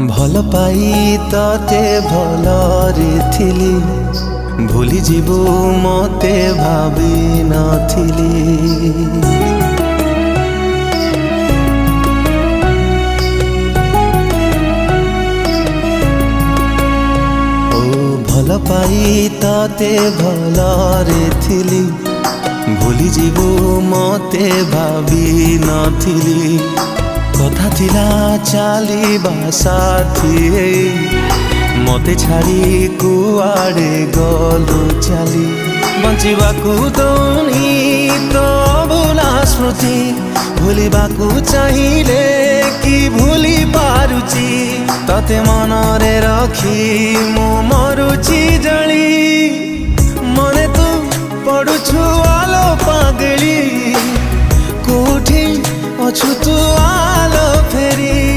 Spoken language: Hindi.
भल पाई तते भलरे थिली भूली जीवु मते भावी नथिली। भल पाई तते भलरे थिली भूली जीवु मते भावी नथिली। कथा थिला चलिबा साथी मते छाड़ी कुआड़े गलु चली। बंचिबाकू दौनी तो भूला स्मृति भूलिबाकू चाहिए कि भूली पारुची। तते मनरे रखी मु मरुची जली मने तू पड़ुछु आलो पागली कोठी अछु तू आलो फेरी।